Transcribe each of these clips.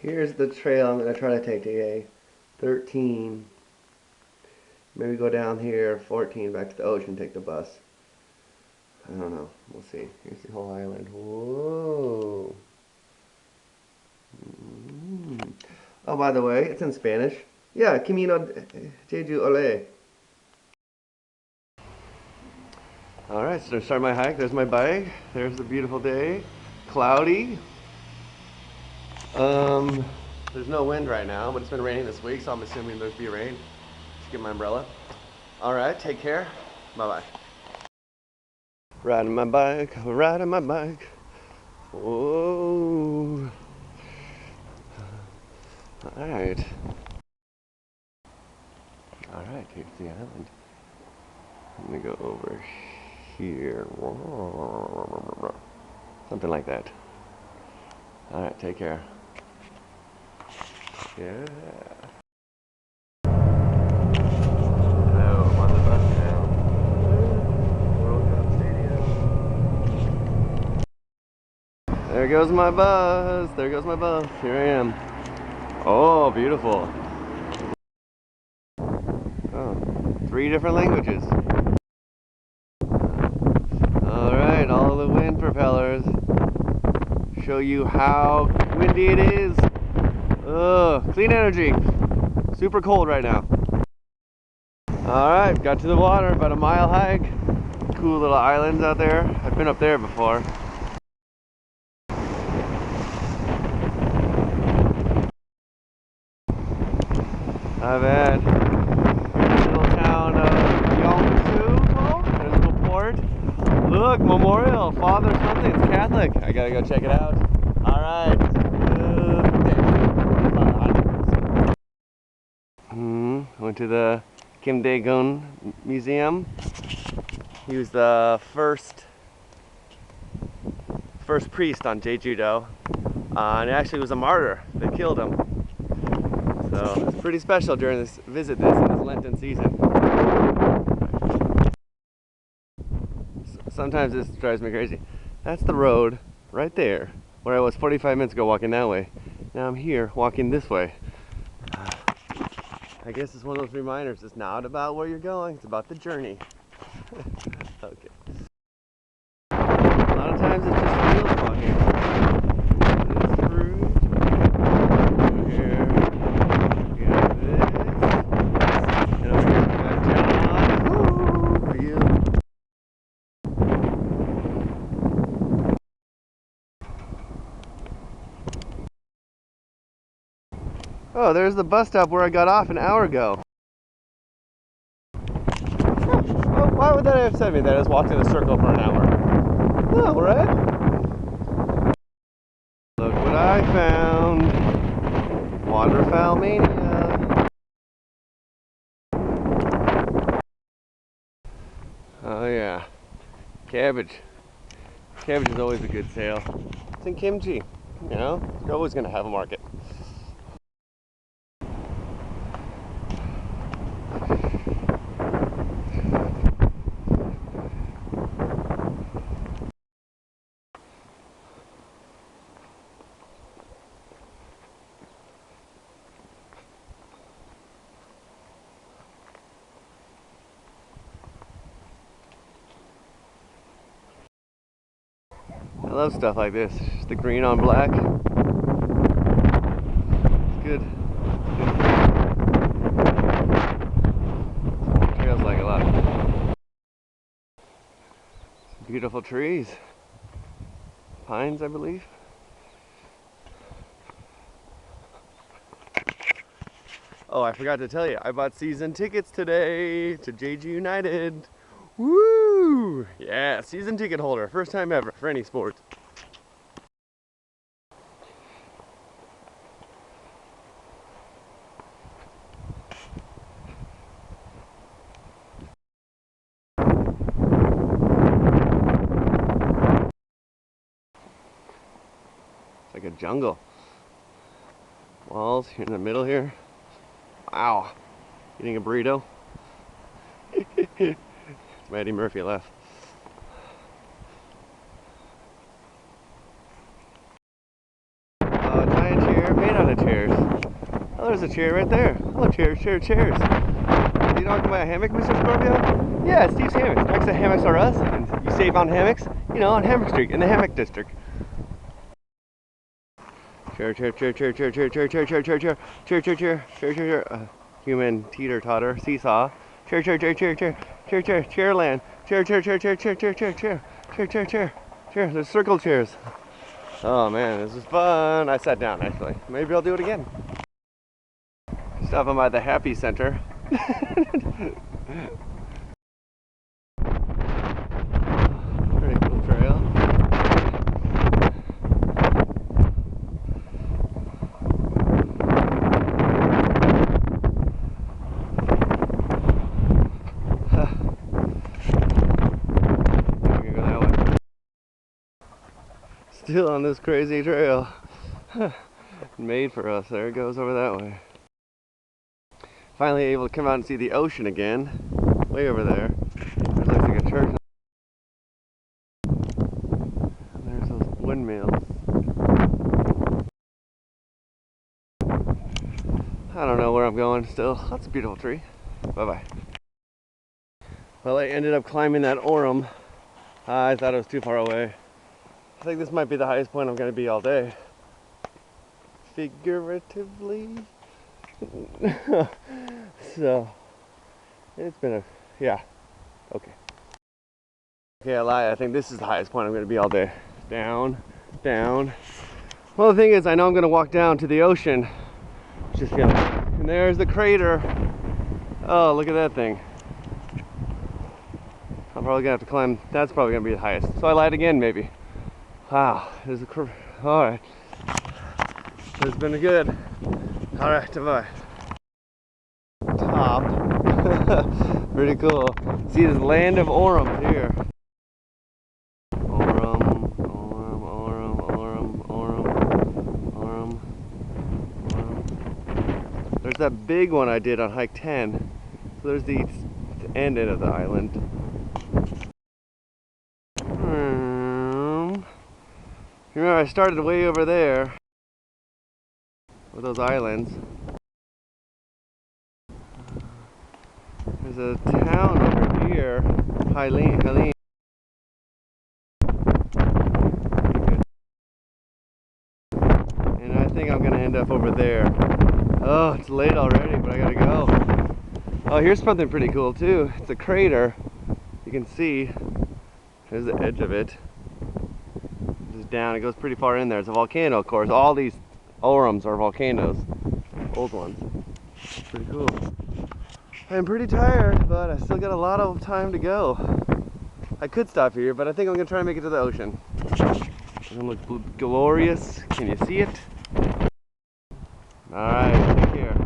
Here's the trail I'm going to try to take today. 13. Maybe go down here, 14, back to the ocean, take the bus. I don't know. We'll see. Here's the whole island. Whoa. Oh, by the way, it's in Spanish. Yeah, Camino Jeju Ole. Alright, so to start my hike, there's my bike. There's the beautiful day. Cloudy. There's no wind right now, but it's been raining this week, so I'm assuming there's be rain. Just get my umbrella. Alright, take care. Bye-bye. Riding my bike, riding my bike. Whoa. Alright. Alright, here's the island. I'm gonna go over here. Something like that. Alright, take care. Yeah. Hello, I'm on the bus now. World Cup Stadium. There goes my bus. There goes my bus. Here I am. Oh, beautiful. Oh, 3 different languages. Alright, all the wind propellers show you how windy it is. Ugh, clean energy. Super cold right now. Alright, got to the water, about a mile hike. Cool little islands out there. I've been up there before. Not bad. Here's the little town of Jeju. There's a little port. Look, memorial, Father something, it's Catholic. I gotta go check it out. Alright. Went to the Kim Dae-gun Museum. He was the first priest on Jeju, and actually was a martyr. They killed him. So it's pretty special during this in this Lenten season. Sometimes this drives me crazy. That's the road right there, where I was 45 minutes ago walking that way. Now I'm here walking this way. I guess it's one of those reminders. It's not about where you're going, it's about the journey. Okay. A lot of times it's just wheels walking. This route. Over here. We got this. And over here we got John. Woo! For you. Oh, there's the bus stop where I got off an hour ago. Oh, why would that have said me that I just walked in a circle for an hour? Oh, right? Look what I found. Waterfowl mania. Oh yeah. Cabbage. Cabbage is always a good sale. It's in kimchi. You know, you're always gonna have a market. I love stuff like this. Just the green on black. It's good. Trails like a lot. Some beautiful trees. Pines, I believe. Oh, I forgot to tell you. I bought season tickets today to Jeju United. Woo! Yeah, season ticket holder. First time ever for any sport. It's like a jungle. Walls here in the middle here. Wow. Eating a burrito. It's Eddie Murphy left. Giant chair made out of of chairs. Oh, there's a chair right there. Oh, chairs. You talking about a hammock, Mr. Scorpio? Yeah, Steve's Hammocks. Next to Hammocks R Us, and you save on hammocks, you know, on Hammock Street in the Hammock District. Chair. Human teeter totter seesaw. Chairland. Chair. There's circle chairs. Oh man, this is fun. I sat down actually. Maybe I'll do it again. Stopping by the Happy Center. Pretty cool trail. Still on this crazy trail. Made for us. There it goes over that way. Finally able to come out and see the ocean again. Way over there. There's like a church. And there's those windmills. I don't know where I'm going still. That's a beautiful tree. Bye-bye. Well, I ended up climbing that Orem. I thought it was too far away. I think this might be the highest point I'm going to be all day. Figuratively. So, it's been yeah. Okay, I lie. I think this is the highest point I'm going to be all day. Down. Well, the thing is, I know I'm going to walk down to the ocean. Just feeling. And there's the crater. Oh, look at that thing. I'm probably going to have to climb. That's probably going to be the highest. So I lied again, maybe. Wow, there's a alright. It's been good. Alright, bye. Top. Pretty cool. See this land of Orem here. Orem. There's that big one I did on hike 10. So there's the end of the island. Remember, I started way over there with those islands. There's a town over here, Helene. And I think I'm gonna end up over there. Oh, it's late already, but I gotta go. Oh, here's something pretty cool too. It's a crater. You can see, there's the edge of it. Down, it goes pretty far in there. It's a volcano, of course. All these Orems are volcanoes, old ones. Pretty cool. I'm pretty tired, but I still got a lot of time to go. I could stop here, but I think I'm gonna try and make it to the ocean. It's gonna look glorious. Can you see it? All right, take care.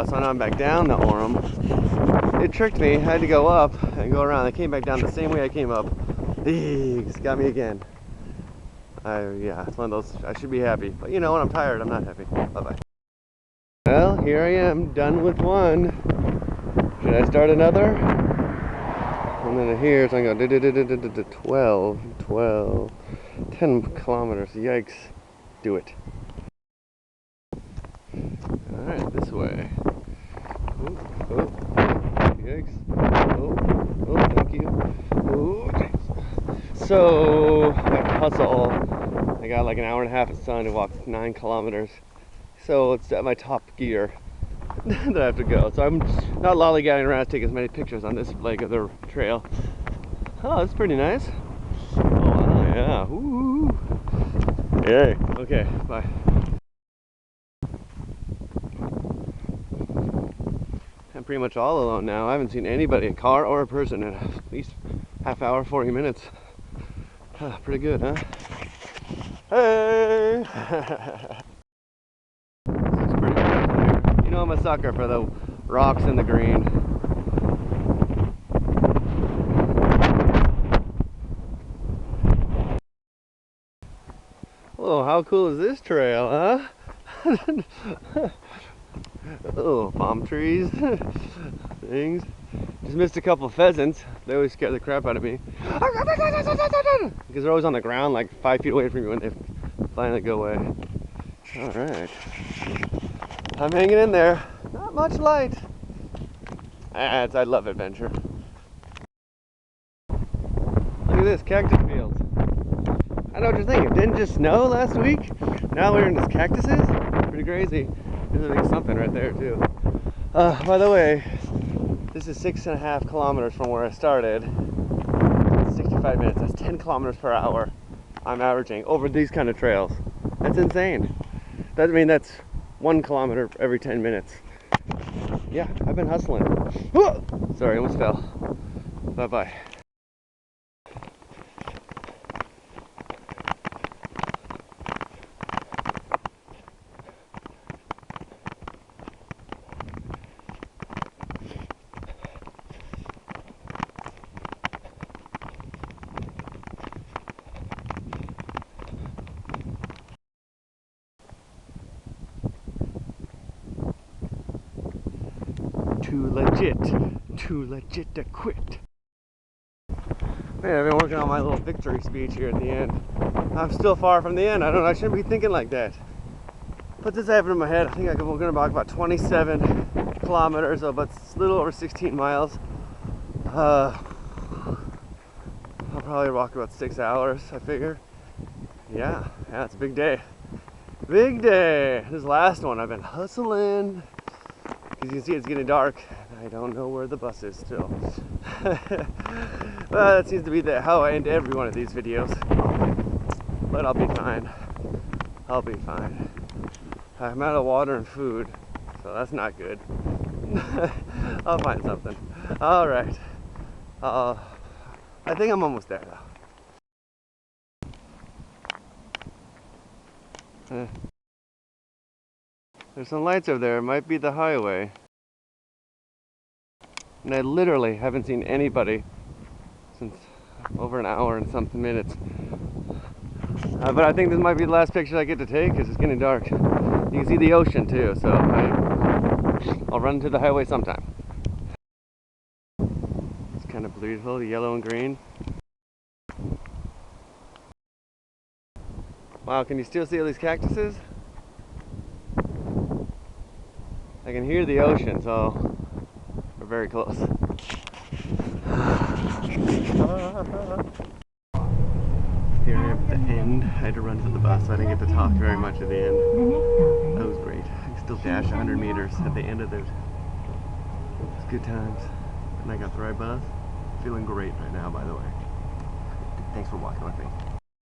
So now I'm back down the Orem. It tricked me. I had to go up and go around. I came back down the same way I came up. It's got me again. Yeah, it's one of those. I should be happy, but you know, when I'm tired, I'm not happy. Bye-bye. Well, here I am, done with one. Should I start another? And then here, so I'm going 10 kilometers. Yikes. Do it. All right, this way. Oh, yikes. Oh, thank you. Oh, so I have to hustle. I got like an hour and a half of sun to walk 9 kilometers. So it's at my top gear that I have to go. So I'm not lollygagging around to take as many pictures on this leg of the trail. Oh, that's pretty nice. Oh, wow, yeah. Ooh. Yay. Okay, bye. I'm pretty much all alone now. I haven't seen anybody, a car or a person, in at least half hour, 40 minutes. Pretty good, huh? Hey! Looks pretty good here. You know I'm a sucker for the rocks and the green. Oh, how cool is this trail, huh? Oh, palm trees, things. Just missed a couple of pheasants. They always scare the crap out of me. Because they're always on the ground like 5 feet away from you when they finally go away. All right. I'm hanging in there. Not much light. I love adventure. Look at this, cactus fields. I know what you're thinking. It didn't just snow last week? Now we're in this cactuses? Pretty crazy. There's a big something right there too. By the way, this is 6.5 kilometers from where I started. 65 minutes. That's 10 kilometers per hour. I'm averaging over these kind of trails. That's insane. That's 1 kilometer every 10 minutes. Yeah, I've been hustling. Whoa! Sorry, I almost fell. Bye-bye. Too legit to quit. Man, I've been working on my little victory speech here at the end. I'm still far from the end. I shouldn't be thinking like that. But this happened in my head. I think I'm gonna walk about 27 kilometers, so about a little over 16 miles. I'll probably walk about 6 hours, I figure. Yeah, it's a big day. Big day. This last one, I've been hustling. As you can see, it's getting dark. I don't know where the bus is still. Well, that seems to be how I end every one of these videos. But I'll be fine. I'll be fine. I'm out of water and food, so that's not good. I'll find something. All right. I think I'm almost there though. There's some lights over there. It might be the highway. And I literally haven't seen anybody since over an hour and something minutes. But I think this might be the last picture I get to take because it's getting dark. You can see the ocean too, so I'll run to the highway sometime. It's kind of beautiful, the yellow and green. Wow, can you still see all these cactuses? I can hear the ocean, so we're very close. Here I am at the end. I had to run to the bus, so I didn't get to talk very much at the end. That was great. I can still dash 100 meters at the end of it. It's good times. And I got the right bus. Feeling great right now, by the way. Thanks for walking with me.